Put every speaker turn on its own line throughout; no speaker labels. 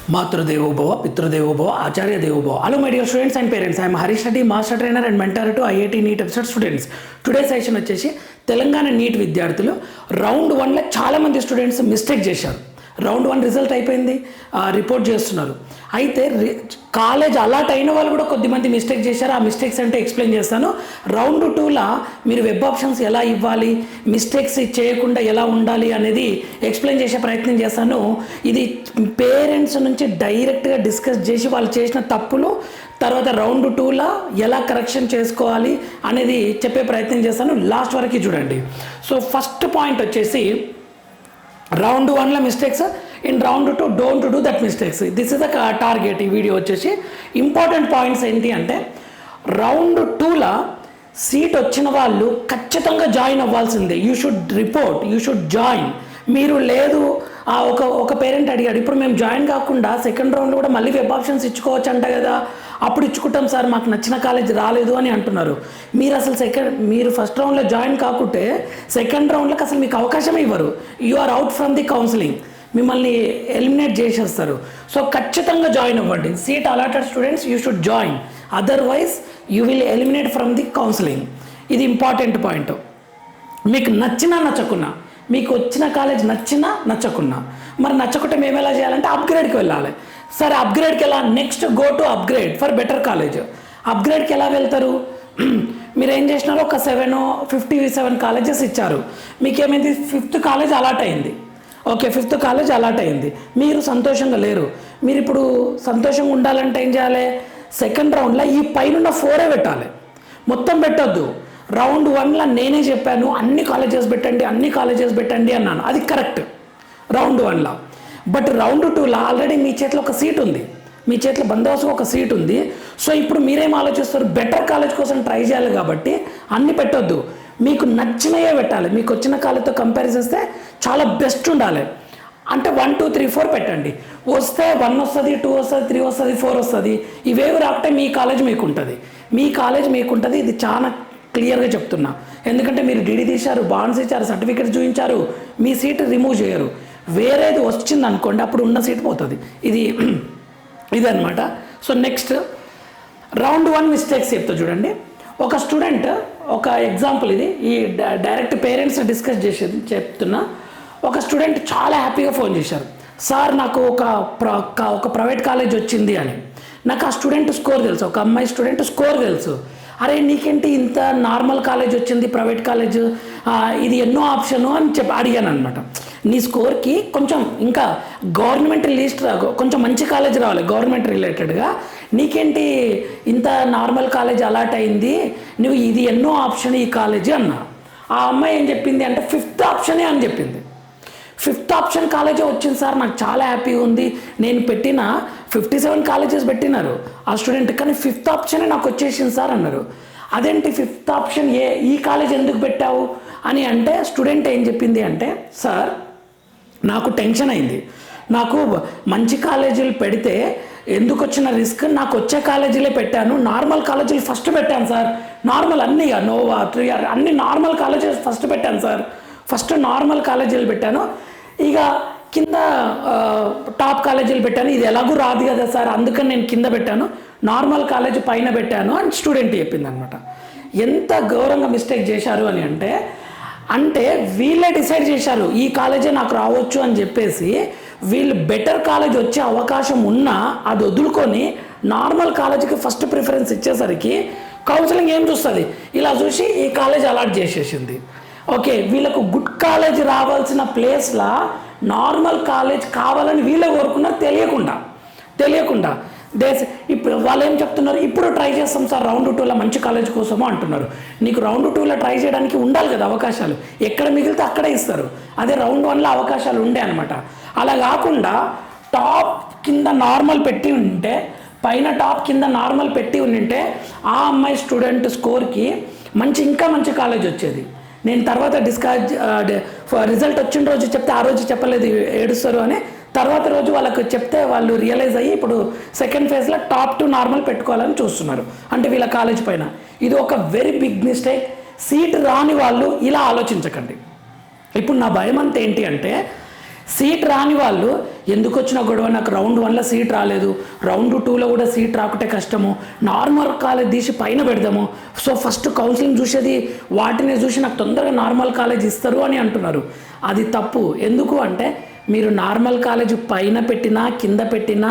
Matradevo Bhava, Pitradevo Bhava, Acharya Devo Bhava. Hello my dear students and parents. I am Harish Reddy, Master Trainer and Mentor to IIT NEET episode students. Today's session వచ్చేసి Telangana neat విద్యార్థులు round 1లో చాలా మంది students mistake చేశారు. Round 1 result అయిపోయింది, report చేస్తున్నారు. అయితే college allot అయిన వాళ్ళు కూడా కొద్దిమంది మిస్టేక్ చేశారు. ఆ మిస్టేక్స్ అంటే ఎక్స్ప్లెయిన్ చేస్తాను. రౌండ్ 2లో మీరు వెబ్ ఆప్షన్స్ ఎలా ఇవ్వాలి, మిస్టేక్స్ చేయకుండా ఎలా ఉండాలి అనేది ఎక్స్ప్లెయిన్ చేసే ప్రయత్నం చేస్తాను. ఇది పేరెంట్స్ నుంచి డైరెక్ట్గా డిస్కస్ చేసి వాళ్ళు చేసిన తప్పులు తర్వాత రౌండ్ 2లో ఎలా కరెక్షన్ చేసుకోవాలి అనేది చెప్పే ప్రయత్నం చేస్తాను. లాస్ట్ వరకు చూడండి. సో ఫస్ట్ పాయింట్ వచ్చేసి రౌండ్ 1లో mistakes, in round 2 don't do that mistakes. This is the target. ఈ వీడియో వచ్చేసి ఇంపార్టెంట్ పాయింట్స్ ఏంటి అంటే రౌండ్ 2లో సీట్ వచ్చిన వాళ్ళు ఖచ్చితంగా జాయిన్ అవ్వాల్సిందే. You should report, you should join. మీరు లేదు ఒక పేరెంట్ అడిగాడు, ఇప్పుడు మేము జాయిన్ కాకుండా సెకండ్ రౌండ్లో కూడా మళ్ళీ వెబ్ ఆప్షన్స్ ఇచ్చుకోవచ్చు అంట కదా, అప్పుడు ఇచ్చుకుంటాం సార్, మాకు నచ్చిన కాలేజ్ రాలేదు అని అంటున్నారు. మీరు అసలు మీరు ఫస్ట్ రౌండ్లో జాయిన్ కాకుంటే సెకండ్ రౌండ్లోకి అసలు మీకు అవకాశమే ఇవ్వరు. You are out from the counselling, మిమ్మల్ని ఎలిమినేట్ చేసేస్తారు. సో ఖచ్చితంగా జాయిన్ అవ్వండి. Seat allotted students you should join, otherwise you will eliminate from the counselling. ఇది ఇంపార్టెంట్ పాయింట్. మీకు నచ్చినా నచ్చకున్నా, మీకు వచ్చిన కాలేజ్ నచ్చినా నచ్చకున్నా, మరి నచ్చకుంటే మేము ఎలా చేయాలంటే అప్గ్రేడ్కి వెళ్ళాలి. సరే అప్గ్రేడ్కి ఎలా, next go to upgrade for better college. అప్గ్రేడ్కి ఎలా వెళ్తారు? మీరు ఏం చేసినారు, ఒక 57 కాలేజెస్ ఇచ్చారు, మీకేమైంది, 5th కాలేజ్ అలాట్ అయింది. ఓకే, 5th కాలేజ్ అలాట్ అయింది, మీరు సంతోషంగా లేరు. మీరు ఇప్పుడు సంతోషంగా ఉండాలంటే ఏం చేయాలి, సెకండ్ రౌండ్లో ఈ పైన 4 పెట్టాలి, మొత్తం పెట్టొద్దు. రౌండ్ 1లో నేనే చెప్పాను అన్ని కాలేజెస్ పెట్టండి అన్నాను, అది కరెక్ట్ రౌండ్ 1లో. బట్ రౌండ్ 2లో ఆల్రెడీ మీ చేతిలో ఒక సీట్ ఉంది, మీ చేతిలో బందోబస్తు ఒక సీట్ ఉంది. సో ఇప్పుడు మీరేం ఆలోచిస్తారు, బెటర్ కాలేజ్ కోసం ట్రై చేయాలి కాబట్టి అన్ని పెట్టొద్దు, మీకు నచ్చినవే పెట్టాలి. మీకు వచ్చిన కాలేజ్తో కంపేర్ చేస్తే చాలా బెస్ట్ ఉండాలి. అంటే 1, 2, 3, 4 పెట్టండి. వస్తే 1 వస్తుంది, 2 వస్తుంది, 3 వస్తుంది, 4 వస్తుంది. ఇవేవి రాకపోతే మీ కాలేజ్ మీకుంటుంది. ఇది చాలా క్లియర్గా చెప్తున్నా. ఎందుకంటే మీరు డిడి తీశారు, బాండ్స్ ఇచ్చారు, సర్టిఫికేట్స్ చూపించారు, మీ సీట్ రిమూవ్ చేయరు. వేరేది వచ్చింది అనుకోండి, అప్పుడు ఉన్న సీట్ పోతుంది. ఇది అనమాట. సో నెక్స్ట్ రౌండ్ 1 మిస్టేక్స్ చెప్తా చూడండి. ఒక స్టూడెంట్, ఒక ఎగ్జాంపుల్ ఇది, ఈ డైరెక్ట్ పేరెంట్స్ డిస్కస్ చేసేది చెప్తున్నా. ఒక స్టూడెంట్ చాలా హ్యాపీగా ఫోన్ చేశారు, సార్ నాకు ఒక ప్రైవేట్ కాలేజ్ వచ్చింది అని. నాకు ఆ స్టూడెంట్ స్కోర్ తెలుసు, ఒక అమ్మాయి స్టూడెంట్ స్కోర్ తెలుసు. అరే నీకేంటి ఇంత నార్మల్ కాలేజ్ వచ్చింది, ప్రైవేట్ కాలేజ్, ఇది ఎన్నో ఆప్షను అని అడిగాను అనమాట. నీ స్కోర్కి కొంచెం ఇంకా గవర్నమెంట్ లిస్ట్ కొంచెం మంచి కాలేజ్ రావాలి, గవర్నమెంట్ రిలేటెడ్గా, నీకేంటి ఇంత నార్మల్ కాలేజ్ అలాట్ అయింది, నువ్వు ఇది ఎన్నో ఆప్షన్ ఈ కాలేజీ అన్నా. ఆ అమ్మాయి ఏం చెప్పింది అంటే 5th ఆప్షనే అని చెప్పింది. 5th ఆప్షన్ కాలేజే వచ్చింది సార్, నాకు చాలా హ్యాపీగా ఉంది, నేను పెట్టిన 57 కాలేజెస్ పెట్టినారు ఆ స్టూడెంట్, కానీ 5th ఆప్షనే నాకు వచ్చేసింది సార్ అన్నారు. అదేంటి 5th ఆప్షన్ ఈ కాలేజ్ ఎందుకు పెట్టావు అని అంటే స్టూడెంట్ ఏం చెప్పింది అంటే, సార్ నాకు టెన్షన్ అయింది, నాకు మంచి కాలేజీలు పెడితే ఎందుకు వచ్చిన రిస్క్, నాకు వచ్చే కాలేజీలే పెట్టాను, నార్మల్ కాలేజీలు ఫస్ట్ పెట్టాను సార్, నార్మల్ అన్నీ నోవా 3R అన్ని నార్మల్ కాలేజెస్ ఫస్ట్ పెట్టాను సార్, ఫస్ట్ నార్మల్ కాలేజీలు పెట్టాను, ఇక కింద టాప్ కాలేజీలు పెట్టాను, ఇది ఎలాగూ రాదు కదా సార్, అందుకని నేను కింద పెట్టాను, నార్మల్ కాలేజ్ పైన పెట్టాను అని స్టూడెంట్ చెప్పింది అనమాట. ఎంత ఘోరంగా మిస్టేక్ చేశారు అని అంటే వీళ్ళే డిసైడ్ చేశారు ఈ కాలేజే నాకు రావచ్చు అని చెప్పేసి. వీళ్ళు బెటర్ కాలేజ్ వచ్చే అవకాశం ఉన్నా అది వదులుకొని నార్మల్ కాలేజీకి ఫస్ట్ ప్రిఫరెన్స్ ఇచ్చేసరికి కౌన్సిలింగ్ ఏం చూస్తుంది, ఇలా చూసి ఈ కాలేజ్ అలాట్ చేసేసింది. ఓకే, వీళ్ళకు గుడ్ కాలేజ్ రావాల్సిన ప్లేస్లో నార్మల్ కాలేజ్ కావాలని వీళ్ళే కోరుకున్నారు, తెలియకుండా ఇప్పుడు వాళ్ళు ఏం చెప్తున్నారు, ఇప్పుడు ట్రై చేస్తాం సార్ రౌండ్ 2లో మంచి కాలేజ్ కోసమో అంటున్నారు. నీకు రౌండ్ 2లో ట్రై చేయడానికి ఉండాలి కదా అవకాశాలు, ఎక్కడ మిగిలితే అక్కడే ఇస్తారు. అదే రౌండ్ 1లో అవకాశాలు ఉండే అనమాట. అలా కాకుండా టాప్ కింద నార్మల్ పెట్టి ఉంటే, పైన టాప్ కింద నార్మల్ పెట్టి ఉంటే ఆ అమ్మాయి స్టూడెంట్ స్కోర్కి ఇంకా మంచి కాలేజ్ వచ్చేది. నేను తర్వాత రిజల్ట్ వచ్చిన రోజు చెప్తే ఆ రోజు చెప్పలేదు, ఏడుస్తారు అని, తర్వాత రోజు వాళ్ళకు చెప్తే వాళ్ళు రియలైజ్ అయ్యి ఇప్పుడు సెకండ్ ఫేజ్లో టాప్ 2 నార్మల్ పెట్టుకోవాలని చూస్తున్నారు, అంటే వీళ్ళ కాలేజ్ పైన. ఇది ఒక వెరీ బిగ్ మిస్టేక్. సీట్ రాని వాళ్ళు ఇలా ఆలోచించకండి. ఇప్పుడు నా భయం అంతా ఏంటి అంటే సీట్ రాని వాళ్ళు ఎందుకు వచ్చిన గొడవ, నాకు రౌండ్ 1లో సీట్ రాలేదు, రౌండ్ 2లో కూడా సీట్ రాకుంటే కష్టము, నార్మల్ కాలేజ్ తీసి పైన పెడదాము, సో ఫస్ట్ కౌన్సిలింగ్ చూసేది వాటిని చూసి నాకు తొందరగా నార్మల్ కాలేజ్ ఇస్తారు అని అంటున్నారు. అది తప్పు. ఎందుకు అంటే మీరు నార్మల్ కాలేజ్ పైన పెట్టినా కింద పెట్టినా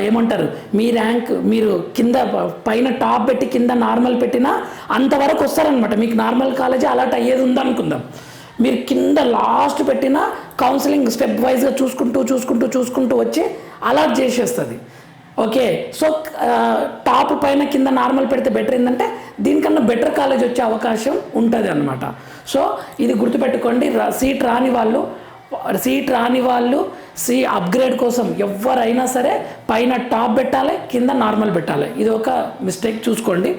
ఏమంటారు, మీ ర్యాంక్ మీరు కింద పైన టాప్ పెట్టి కింద నార్మల్ పెట్టినా అంతవరకు వస్తారనమాట. మీకు నార్మల్ కాలేజీ అలాట్ అయ్యేది ఉందనుకుందాం, మీరు కింద లాస్ట్ పెట్టిన కౌన్సిలింగ్ స్టెప్ వైజ్గా చూసుకుంటూ వచ్చి అలాట్ చేసేస్తుంది. ఓకే, సో టాప్ పైన కింద నార్మల్ పెడితే బెటర్ ఏంటంటే దీనికన్నా బెటర్ కాలేజ్ వచ్చే అవకాశం ఉంటుంది అన్నమాట. సో ఇది గుర్తుపెట్టుకోండి. సీట్ రాని వాళ్ళు అప్గ్రేడ్ కోసం ఎవరైనా సరే పైన టాప్ పెట్టాలి, కింద నార్మల్ పెట్టాలి. ఇది ఒక మిస్టేక్ చూసుకోండి.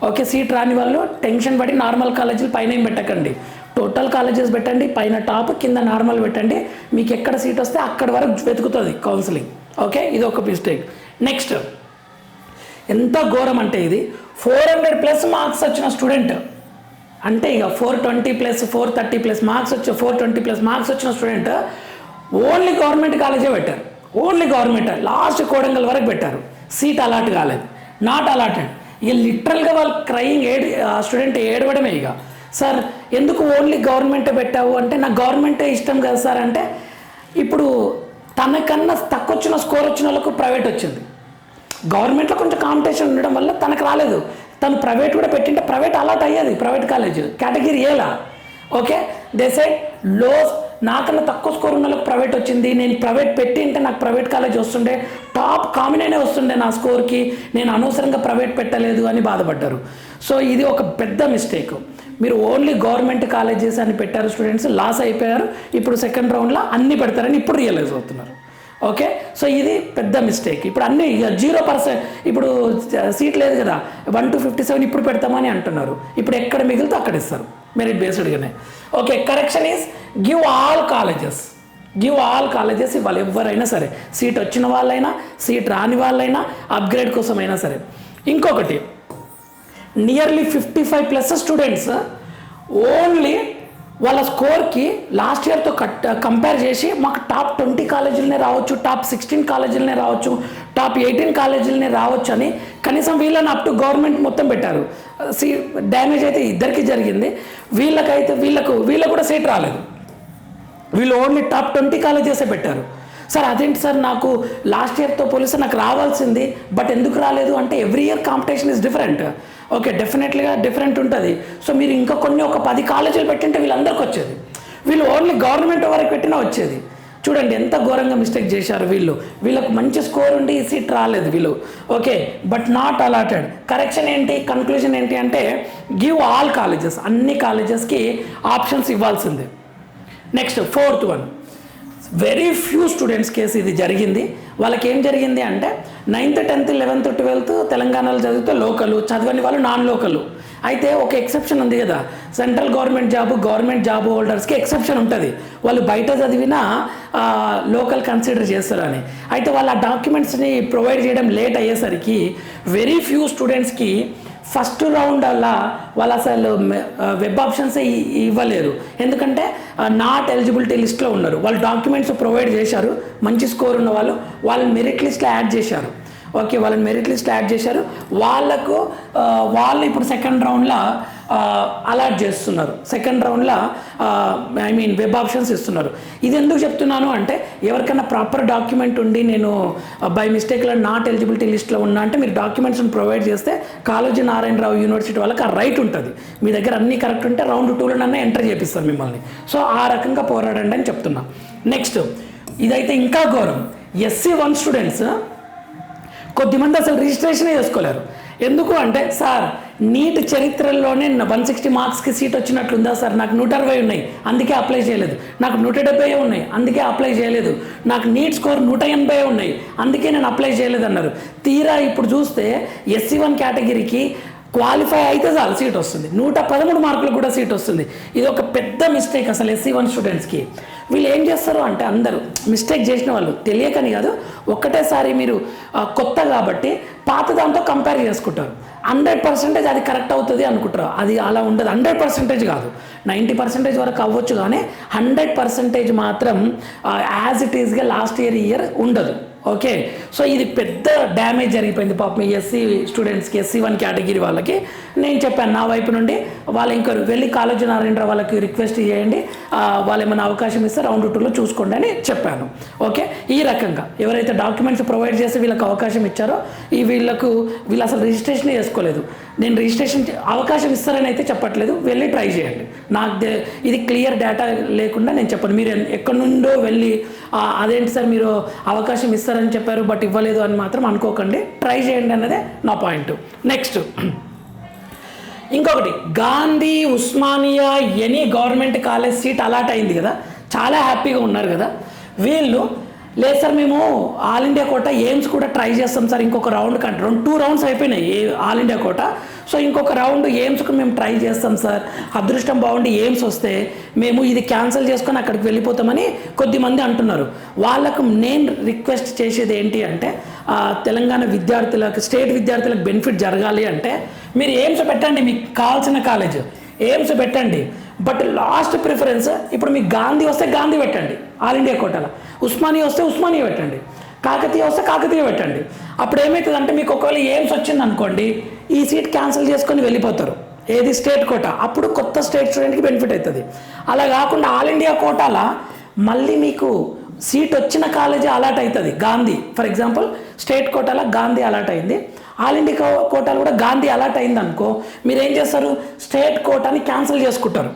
ఓకే, సీట్ రాని వాళ్ళు టెన్షన్ పడి నార్మల్ కాలేజీలు పైన ఏం పెట్టకండి, టోటల్ కాలేజెస్ పెట్టండి, పైన టాప్ కింద నార్మల్ పెట్టండి. మీకు ఎక్కడ సీట్ వస్తే అక్కడి వరకు వెతుకుతుంది కౌన్సిలింగ్. ఓకే, ఇది ఒక మిస్టేక్. నెక్స్ట్, ఎంత ఘోరం అంటే ఇది 400+ మార్క్స్ వచ్చిన స్టూడెంట్, అంటే ఇక 420+, 430+ మార్క్స్ 420+ మార్క్స్ వచ్చిన స్టూడెంట్ ఓన్లీ గవర్నమెంట్ కాలేజే పెట్టారు. ఓన్లీ గవర్నమెంట్ లాస్ట్ కోడంగల్ వరకు పెట్టారు. సీట్ అలాట్ కాలేదు, నాట్ అలాటెడ్. ఇక లిటరల్గా వాళ్ళు క్రయింగ్ స్టూడెంట్ ఏడవడమే. ఇక సార్ ఎందుకు ఓన్లీ గవర్నమెంటే పెట్టావు అంటే నాకు గవర్నమెంటే ఇష్టం కదా సార్ అంటే, ఇప్పుడు తనకన్నా తక్కువ వచ్చిన స్కోర్ వచ్చిన వాళ్ళకు ప్రైవేట్ వచ్చింది. గవర్నమెంట్లో కొంచెం కాంపిటీషన్ ఉండడం వల్ల తనకు రాలేదు. తను ప్రైవేట్ కూడా పెట్టింటే ప్రైవేట్ అలాట్ అయ్యేది, ప్రైవేట్ కాలేజ్ కేటగిరీ ఏలా. ఓకే, దే సైడ్ లో నాకన్నా తక్కువ స్కోర్ ఉన్న వాళ్ళకి ప్రైవేట్ వచ్చింది, నేను ప్రైవేట్ పెట్టింటే నాకు ప్రైవేట్ కాలేజ్ వస్తుండే, టాప్ కాంబినేనే వస్తుండే నా స్కోర్కి, నేను అనవసరంగా ప్రైవేట్ పెట్టలేదు అని బాధపడ్డారు. సో ఇది ఒక పెద్ద మిస్టేక్. మీరు ఓన్లీ గవర్నమెంట్ కాలేజెస్ అని పెట్టారు, స్టూడెంట్స్ లాస్ అయిపోయారు. ఇప్పుడు సెకండ్ రౌండ్లో అన్నీ పెడతారని ఇప్పుడు రియలైజ్ అవుతున్నారు. ఓకే, సో ఇది పెద్ద మిస్టేక్. ఇప్పుడు అన్నీ 0%, ఇప్పుడు సీట్ లేదు కదా 1 to 57 ఇప్పుడు పెడతామని అంటున్నారు. ఇప్పుడు ఎక్కడ మిగిలితే అక్కడ ఇస్తారు మెరిట్ బేస్డ్గానే. Okay, correction is give all colleges ఇవ్వాలి. ఎవరైనా సరే, సీట్ వచ్చిన వాళ్ళైనా సీట్ రాని వాళ్ళైనా అప్గ్రేడ్ కోసమైనా సరే. ఇంకొకటి, నియర్లీ 55+ స్టూడెంట్స్ ఓన్లీ వాళ్ళ స్కోర్కి లాస్ట్ ఇయర్తో కంపేర్ చేసి మాకు టాప్ 20 కాలేజీలనే రావచ్చు, టాప్ 16 కాలేజీలనే రావచ్చు, టాప్ 18 కాలేజీలనే రావచ్చు అని కనీసం వీళ్ళని అప్ టు గవర్నమెంట్ మొత్తం పెట్టారు. డ్యామేజ్ అయితే ఇద్దరికి జరిగింది. వీళ్ళకు కూడా సీట్ రాలేదు. వీళ్ళు ఓన్లీ టాప్ 20 కాలేజెసే పెట్టారు. సార్ అదేంటి సార్, నాకు లాస్ట్ ఇయర్తో పోలిస్తే నాకు రావాల్సింది బట్ ఎందుకు రాలేదు అంటే every year competition is different. Okay, డెఫినెట్లీగా డిఫరెంట్ ఉంటుంది. సో మీరు ఇంకా ఒక 10 కాలేజీలు పెట్టింటే వీళ్ళందరికీ వచ్చేది. వీళ్ళు ఓన్లీ గవర్నమెంట్ వరకు పెట్టినా వచ్చేది. చూడండి ఎంత ఘోరంగా మిస్టేక్ చేశారు వీళ్ళకు మంచి స్కోర్ ఉండి సీట్ రాలేదు వీళ్ళు. Okay, but not allotted. Correction ఏంటి, కన్క్లూజన్ ఏంటి అంటే గివ్ ఆల్ కాలేజెస్, అన్ని కాలేజెస్కి ఆప్షన్స్ ఇవ్వాల్సిందే. Next 4th one, very few students case ఇది జరిగింది. వాళ్ళకి ఏం జరిగింది అంటే 9th, 10th, 11th, 12th తెలంగాణలో చదివితే లోకలు, చదవని వాళ్ళు నాన్ లోకలు. అయితే ఒక ఎక్సెప్షన్ ఉంది కదా, సెంట్రల్ గవర్నమెంట్ జాబ్ హోల్డర్స్కి ఎక్సెప్షన్ ఉంటుంది. వాళ్ళు బయట చదివినా లోకల్ కన్సిడర్ చేస్తారని. అయితే వాళ్ళ డాక్యుమెంట్స్ని ప్రొవైడ్ చేయడం లేట్ అయ్యేసరికి వెరీ ఫ్యూ స్టూడెంట్స్కి ఫస్ట్ రౌండ్ అలా వాళ్ళు అసలు వెబ్ ఆప్షన్స్ ఇవ్వలేరు. ఎందుకంటే నాట్ ఎలిజిబిలిటీ లిస్ట్లో ఉన్నారు. వాళ్ళు డాక్యుమెంట్స్ ప్రొవైడ్ చేశారు, మంచి స్కోర్ ఉన్న వాళ్ళని మెరిట్ లిస్ట్లో యాడ్ చేశారు. ఓకే, వాళ్ళని మెరిట్ లిస్ట్లో యాడ్ చేశారు. వాళ్ళు ఇప్పుడు సెకండ్ రౌండ్లో అలాట్ చేస్తున్నారు. సెకండ్ రౌండ్లో వెబ్ ఆప్షన్స్ ఇస్తున్నారు. ఇది ఎందుకు చెప్తున్నాను అంటే ఎవరికైనా ప్రాపర్ డాక్యుమెంట్ ఉండి నేను బై మిస్టేక్లో నాట్ ఎలిజిబిలిటీ లిస్ట్లో ఉన్నా అంటే మీరు డాక్యుమెంట్స్ని ప్రొవైడ్ చేస్తే కాళోజీ నారాయణరావు యూనివర్సిటీ వాళ్ళకి ఆ రైట్ ఉంటుంది. మీ దగ్గర అన్నీ కరెక్ట్ ఉంటే రౌండ్ 2లోనన్నా ఎంటర్ చేపిస్తారు మిమ్మల్ని. సో ఆ రకంగా పోరాడండి అని చెప్తున్నా. నెక్స్ట్, ఇదైతే ఇంకా ఘోరం. SC1 స్టూడెంట్స్ కొద్దిమంది అసలు రిజిస్ట్రేషనే చేసుకోలేరు. ఎందుకు అంటే సార్ నీట్ చరిత్రలోనే 160 మార్క్స్కి సీట్ వచ్చినట్లుందా సార్, నాకు 160 ఉన్నాయి అందుకే అప్లై చేయలేదు, నాకు 170 ఉన్నాయి అందుకే అప్లై చేయలేదు, నాకు నీట్ స్కోర్ 180 ఉన్నాయి అందుకే నేను అప్లై చేయలేదు అన్నారు. తీరా ఇప్పుడు చూస్తే SC1 కేటగిరీకి క్వాలిఫై అయితే చాలు సీట్ వస్తుంది, 113 మార్కులకు కూడా సీట్ వస్తుంది. ఇది ఒక పెద్ద మిస్టేక్ అసలు SC1 స్టూడెంట్స్కి. వీళ్ళు ఏం చేస్తారు అంటే అందరూ మిస్టేక్ చేసిన వాళ్ళు తెలియకని కాదు, ఒక్కటేసారి మీరు కొత్త కాబట్టి పాత దాంతో కంపేర్ చేసుకుంటారు. 100% అది కరెక్ట్ అవుతుంది అనుకుంటారు. అది అలా ఉండదు, 100% కాదు. 90% వరకు అవ్వచ్చు, కానీ 100% మాత్రం యాజ్ ఇట్ ఈస్గా లాస్ట్ ఇయర్ ఉండదు. ఓకే, సో ఇది పెద్ద డ్యామేజ్ జరిగిపోయింది పాపం ఎస్సీ స్టూడెంట్స్కి, SC1 కేటగిరీ వాళ్ళకి. నేను చెప్పాను నా వైపు నుండి, వాళ్ళు ఇంకా వెళ్ళి కాలేజీ నారాయణరావు వాళ్ళకి రిక్వెస్ట్ చేయండి, వాళ్ళు ఏమైనా అవకాశం ఇస్తే రౌండ్ 2లో చూసుకోండి అని చెప్పాను. ఓకే, ఈ రకంగా ఎవరైతే డాక్యుమెంట్స్ ప్రొవైడ్ చేసి వీళ్ళకి అవకాశం ఇచ్చారో వీళ్ళు అసలు రిజిస్ట్రేషన్ చేసుకోలేదు. నేను రిజిస్ట్రేషన్ అవకాశం ఇస్తారని అయితే చెప్పట్లేదు, వెళ్ళి ట్రై చేయండి. ఇది క్లియర్ డేటా లేకుండా నేను చెప్పను. మీరు ఎక్కడి నుండో వెళ్ళి అదేంటి సార్ మీరు అవకాశం ఇస్తారని చెప్పారు బట్ ఇవ్వలేదు అని మాత్రం అనుకోకండి, ట్రై చేయండి అన్నదే నా పాయింట్. నెక్స్ట్ ఇంకొకటి, Gandhi, Osmania, any government college seat allot అయింది కదా, చాలా హ్యాపీగా ఉన్నారు కదా. వీళ్ళు లేదు సార్ మేము ఆల్ ఇండియా కోట ఎయిమ్స్ కూడా ట్రై చేస్తాం సార్, ఇంకొక రౌండ్ కంటే 2 రౌండ్స్ అయిపోయినాయి ఆల్ ఇండియా కోట, సో ఇంకొక రౌండ్ ఎయిమ్స్కి మేము ట్రై చేస్తాం సార్, అదృష్టం బాగుండి ఎయిమ్స్ వస్తే మేము ఇది క్యాన్సిల్ చేసుకొని అక్కడికి వెళ్ళిపోతామని కొద్దిమంది అంటున్నారు. వాళ్ళకు నేను రిక్వెస్ట్ చేసేది ఏంటి అంటే, తెలంగాణ విద్యార్థులకు, స్టేట్ విద్యార్థులకు బెనిఫిట్ జరగాలి అంటే మీరు ఎయిమ్స్ పెట్టండి, మీకు కావాల్సిన కాలేజ్ ఎయిమ్స్ పెట్టండి. బట్ లాస్ట్ ప్రిఫరెన్స్ ఇప్పుడు మీకు గాంధీ వస్తే గాంధీ పెట్టండి ఆల్ ఇండియా కోటాలో, ఉస్మానియా వస్తే ఉస్మానియా పెట్టండి, కాకతీయ వస్తే కాకతీయ పెట్టండి. అప్పుడు ఏమవుతుందంటే మీకు ఒకవేళ ఎయిమ్స్ వచ్చింది అనుకోండి, ఈ సీట్ క్యాన్సిల్ చేసుకొని వెళ్ళిపోతారు, ఏది స్టేట్ కోటా, అప్పుడు కొత్త స్టేట్ స్టూడెంట్కి బెనిఫిట్ అవుతుంది. అలా కాకుండా ఆల్ ఇండియా కోటాలో మళ్ళీ మీకు సీట్ వచ్చిన కాలేజీ అలాట్ అవుతుంది. గాంధీ ఫర్ ఎగ్జాంపుల్ స్టేట్ కోటాలో గాంధీ అలాట్ అయింది, ఆల్ ఇండియా కోటాలో కూడా గాంధీ అలాట్ అయింది అనుకో, మీరు ఏం చేస్తారు, స్టేట్ కోటాని క్యాన్సిల్ చేసుకుంటారు.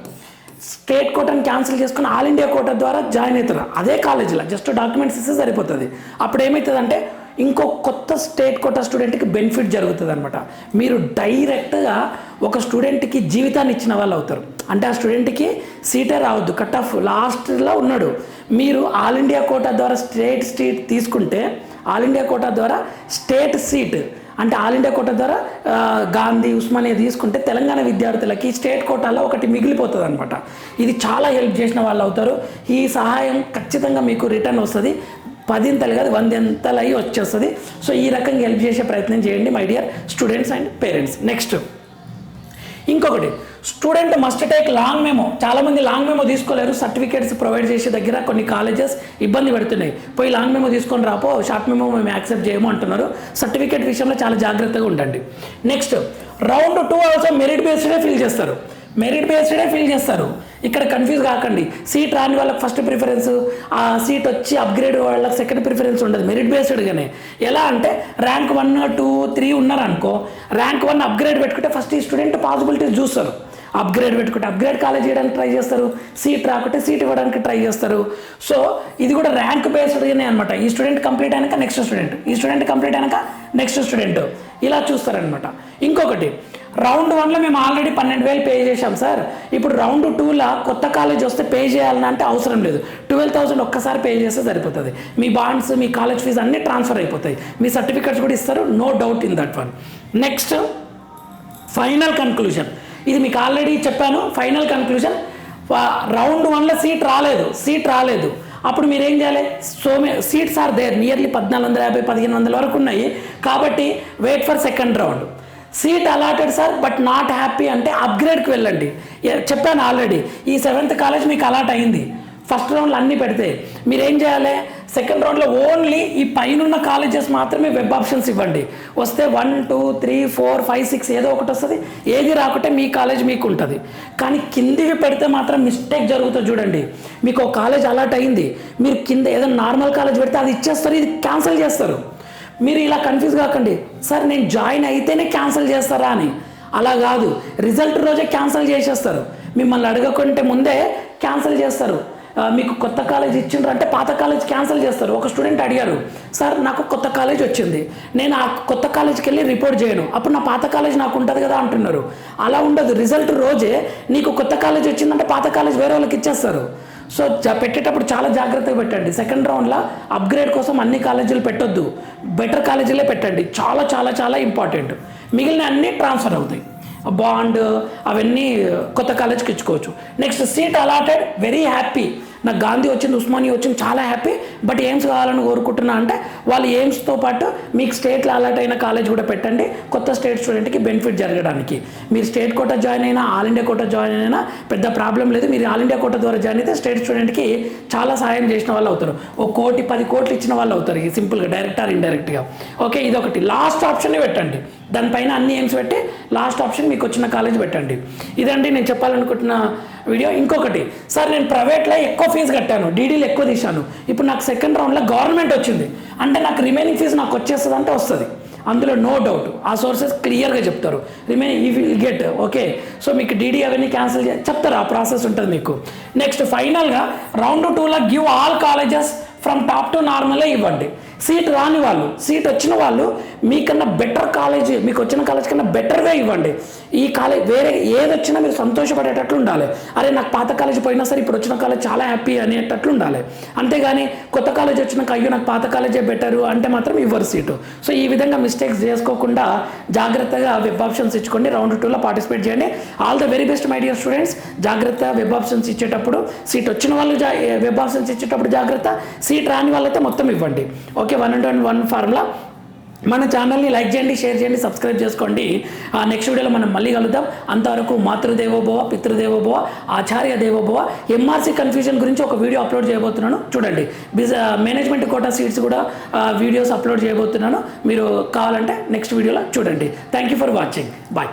స్టేట్ కోటాని క్యాన్సిల్ చేసుకుని ఆల్ ఇండియా కోటా ద్వారా జాయిన్ అవుతారు అదే కాలేజీలో, జస్ట్ డాక్యుమెంట్స్ ఇస్తే సరిపోతుంది. అప్పుడు ఏమవుతుందంటే ఇంకో కొత్త స్టేట్ కోటా స్టూడెంట్కి బెనిఫిట్ జరుగుతుంది అనమాట. మీరు డైరెక్ట్గా ఒక స్టూడెంట్కి జీవితాన్ని ఇచ్చిన వాళ్ళు అవుతారు. అంటే ఆ స్టూడెంట్కి సీటే రావద్దు, కట్ ఆఫ్ లాస్ట్లో ఉన్నాడు, మీరు ఆల్ ఇండియా కోటా ద్వారా స్టేట్ సీట్ తీసుకుంటే, ఆల్ ఇండియా కోటా ద్వారా స్టేట్ సీట్ అంటే ఆల్ ఇండియా కోటా ద్వారా గాంధీ, ఉస్మానియా తీసుకుంటే తెలంగాణ విద్యార్థులకి స్టేట్ కోటాలో ఒకటి మిగిలిపోతుంది అనమాట. ఇది చాలా హెల్ప్ చేసిన వాళ్ళు అవుతారు. ఈ సహాయం ఖచ్చితంగా మీకు రిటర్న్ వస్తుంది, 10 కాదు 100 అయ్యి వచ్చేస్తుంది. సో ఈ రకంగా హెల్ప్ చేసే ప్రయత్నం చేయండి my dear students and parents. Next ఇంకొకటి, student must take long memo. చాలామంది లాంగ్ మెమో తీసుకోలేరు, సర్టిఫికేట్స్ ప్రొవైడ్ చేసే దగ్గర కొన్ని కాలేజెస్ ఇబ్బంది పెడుతున్నాయి. పోయి లాంగ్ మెమో తీసుకొని రాపో, షార్ట్ మెమో మేము యాక్సెప్ట్ చేయము అంటున్నారు. సర్టిఫికేట్ విషయంలో చాలా జాగ్రత్తగా ఉండండి. నెక్స్ట్ రౌండ్ 2 ఆల్సో మెరిట్ బేస్డే ఫిల్ చేస్తారు. ఇక్కడ కన్ఫ్యూజ్ కాకండి, సీట్ రాని వాళ్ళకి ఫస్ట్ ప్రిఫరెన్స్, ఆ సీట్ వచ్చి అప్గ్రేడ్ వాళ్ళకి సెకండ్ ప్రిఫరెన్స్ ఉండదు, మెరిట్ బేస్డ్గానే. ఎలా అంటే ర్యాంక్ 1, 2, 3 ఉన్నారనుకో, ర్యాంక్ 1 అప్గ్రేడ్ పెట్టుకుంటే ఫస్ట్ ఈ స్టూడెంట్ పాసిబిలిటీస్ చూస్తారు. అప్గ్రేడ్ పెట్టుకుంటే అప్గ్రేడ్ కాలేజ్ చేయడానికి ట్రై చేస్తారు, సీట్ రాకుంటే సీట్ ఇవ్వడానికి ట్రై చేస్తారు. సో ఇది కూడా ర్యాంక్ బేస్డ్గానే అనమాట. ఈ స్టూడెంట్ కంప్లీట్ అయినాక నెక్స్ట్ స్టూడెంట్, ఈ స్టూడెంట్ కంప్లీట్ అయినాక నెక్స్ట్ స్టూడెంట్, ఇలా చూస్తారనమాట. ఇంకొకటి, రౌండ్ 1లో మేము ఆల్రెడీ 12,000 పే చేశాం సార్, ఇప్పుడు రౌండ్ 2లో కొత్త కాలేజ్ వస్తే పే చేయాలని అంటే అవసరం లేదు, 12,000 ఒక్కసారి పే చేస్తే సరిపోతుంది. మీ బాండ్స్, మీ కాలేజ్ ఫీజు అన్నీ ట్రాన్స్ఫర్ అయిపోతాయి, మీ సర్టిఫికెట్స్ కూడా ఇస్తారు, no doubt in that one. Next final conclusion, ఇది మీకు ఆల్రెడీ చెప్పాను. ఫైనల్ కన్క్లూజన్, రౌండ్ 1లో సీట్ రాలేదు, అప్పుడు మీరు ఏం చేయాలి, సీట్స్ ఆర్ దేర్, నియర్లీ 1450, 1500 వరకు ఉన్నాయి, కాబట్టి wait for second round. Seat allotted sir but not happy అంటే అప్గ్రేడ్కి వెళ్ళండి. చెప్పాను ఆల్రెడీ, ఈ 7th కాలేజ్ మీకు అలాట్ అయింది, ఫస్ట్ రౌండ్లో అన్నీ పెడితే మీరు ఏం చేయాలి, సెకండ్ రౌండ్లో ఓన్లీ ఈ పైన కాలేజెస్ మాత్రమే వెబ్ ఆప్షన్స్ ఇవ్వండి. వస్తే 1, 2, 3, 4, 5, 6 ఏదో ఒకటి వస్తుంది, ఏది రాకుంటే మీ కాలేజ్ మీకు ఉంటుంది. కానీ కిందికి పెడితే మాత్రం మిస్టేక్ జరుగుతుంది. చూడండి, మీకు ఒక కాలేజ్ అలాట్ అయింది, మీరు కింద ఏదైనా నార్మల్ కాలేజ్ పెడితే అది ఇచ్చేస్తారు, ఇది క్యాన్సిల్ చేస్తారు. మీరు ఇలా కన్ఫ్యూజ్ కాకండి, సార్ నేను జాయిన్ అయితేనే క్యాన్సిల్ చేస్తారా అని. అలా కాదు, రిజల్ట్ రోజే క్యాన్సిల్ చేసేస్తారు, మిమ్మల్ని అడగకుంటే ముందే క్యాన్సిల్ చేస్తారు. మీకు కొత్త కాలేజ్ ఇచ్చిండ్రు అంటే పాత కాలేజ్ క్యాన్సిల్ చేస్తారు. ఒక స్టూడెంట్ అడిగారు, సార్ నాకు కొత్త కాలేజ్ వచ్చింది, నేను ఆ కొత్త కాలేజ్కి వెళ్ళి రిపోర్ట్ చేయను, అప్పుడు నా పాత కాలేజ్ నాకు ఉంటుంది కదా అంటున్నారు. అలా ఉండదు, రిజల్ట్ రోజే నీకు కొత్త కాలేజ్ వచ్చిందంటే పాత కాలేజ్ వేరే వాళ్ళకి ఇచ్చేస్తారు. సో పెట్టేటప్పుడు చాలా జాగ్రత్తగా పెట్టండి. సెకండ్ రౌండ్లో అప్గ్రేడ్ కోసం అన్ని కాలేజీలు పెట్టొద్దు, బెటర్ కాలేజీలే పెట్టండి, చాలా చాలా చాలా ఇంపార్టెంట్. మిగిలిన అన్నీ ట్రాన్స్ఫర్ అవుతాయి, బాండ్ అవన్నీ కొత్త కాలేజ్కి ఇచ్చుకోవచ్చు. Next seat allotted, very happy. నాకు గాంధీ వచ్చింది, ఉస్మానియా వచ్చింది, చాలా హ్యాపీ, బట్ ఎయిమ్స్ కావాలని కోరుకుంటున్నా అంటే వాళ్ళు ఎయిమ్స్తో పాటు మీకు స్టేట్లో అలాట్ అయిన కాలేజ్ కూడా పెట్టండి, కొత్త స్టేట్ స్టూడెంట్కి బెనిఫిట్ జరగడానికి. మీరు స్టేట్ కోటా జాయిన్ అయినా ఆల్ ఇండియా కోటా జాయిన్ అయినా పెద్ద ప్రాబ్లం లేదు. మీరు ఆల్ ఇండియా కోటా ద్వారా జాయిన్ అయితే స్టేట్ స్టూడెంట్కి చాలా సాయం చేసిన వాళ్ళు అవుతారు. 1 కోటి 10 కోట్లు ఇచ్చిన వాళ్ళు అవుతారు ఈ సింపుల్గా, డైరెక్ట్ ఆర్ ఇండైరెక్ట్గా. ఓకే, ఇదొకటి. లాస్ట్ ఆప్షన్ పెట్టండి, దానిపైన అన్ని ఎయిమ్స్ పెట్టి లాస్ట్ ఆప్షన్ మీకు వచ్చిన కాలేజ్ పెట్టండి. ఇదండి నేను చెప్పాలనుకుంటున్న వీడియో. ఇంకొకటి, సార్ నేను ప్రైవేట్లో ఎక్కువ ఫీజు కట్టాను, డీడీలు ఎక్కువ తీశాను, ఇప్పుడు నాకు సెకండ్ రౌండ్లో గవర్నమెంట్ వచ్చింది అంటే నాకు రిమైనింగ్ ఫీజు నాకు వచ్చేస్తుంది అంటే వస్తుంది, అందులో నో డౌట్. ఆ సోర్సెస్ క్లియర్గా చెప్తారు, రిమైనింగ్ ఈ విల్ గెట్. ఓకే, సో మీకు డీడీ అవన్నీ క్యాన్సిల్ చెప్తారు, ఆ ప్రాసెస్ ఉంటుంది మీకు. నెక్స్ట్ ఫైనల్గా రౌండ్ 2లో give all colleges from top to నార్మలే ఇవ్వండి. సీట్ రాని వాళ్ళు, సీట్ వచ్చిన వాళ్ళు మీకన్నా బెటర్ కాలేజ్, మీకు వచ్చిన కాలేజ్ కన్నా బెటర్వే ఇవ్వండి. ఈ కాలేజ్ వేరే ఏది వచ్చినా మీరు సంతోషపడేటట్లు ఉండాలి. అరే నాకు పాత కాలేజ్ పోయినా సరే ఇప్పుడు వచ్చిన కాలేజ్ చాలా హ్యాపీ అనేటట్లు ఉండాలి. అంతేగాని కొత్త కాలేజ్ వచ్చినాక అయ్యో నాకు పాత కాలేజే బెటరు అంటే మాత్రం ఇవ్వరు సీటు. సో ఈ విధంగా మిస్టేక్స్ చేసుకోకుండా జాగ్రత్తగా వెబ్ ఆప్షన్స్ ఇచ్చుకోండి. రౌండ్ 2లో పార్టిసిపేట్ చేయండి. All the very best my dear students. జాగ్రత్త, వెబ్ ఆప్షన్స్ ఇచ్చేటప్పుడు సీట్ వచ్చిన వాళ్ళు వెబ్ ఆప్షన్స్ ఇచ్చేటప్పుడు జాగ్రత్త, సీట్ రాని వాళ్ళైతే మొత్తం ఇవ్వండి. Okay, 1 formula. మన ఛానల్ని లైక్ చేయండి, షేర్ చేయండి, సబ్స్క్రైబ్ చేసుకోండి. నెక్స్ట్ వీడియోలో మనం మళ్ళీ కలుద్దాం. అంతవరకు మాతృదేవోభవ, పితృదేవోభవ, ఆచార్య దేవోభవ. ఎంఆర్సీ కన్ఫ్యూజన్ గురించి ఒక వీడియో అప్లోడ్ చేయబోతున్నాను, చూడండి. మేనేజ్మెంట్ కోటా సీట్స్ కూడా వీడియోస్ అప్లోడ్ చేయబోతున్నాను, మీరు కావాలంటే నెక్స్ట్ వీడియోలో చూడండి. Thank you for watching. Bye.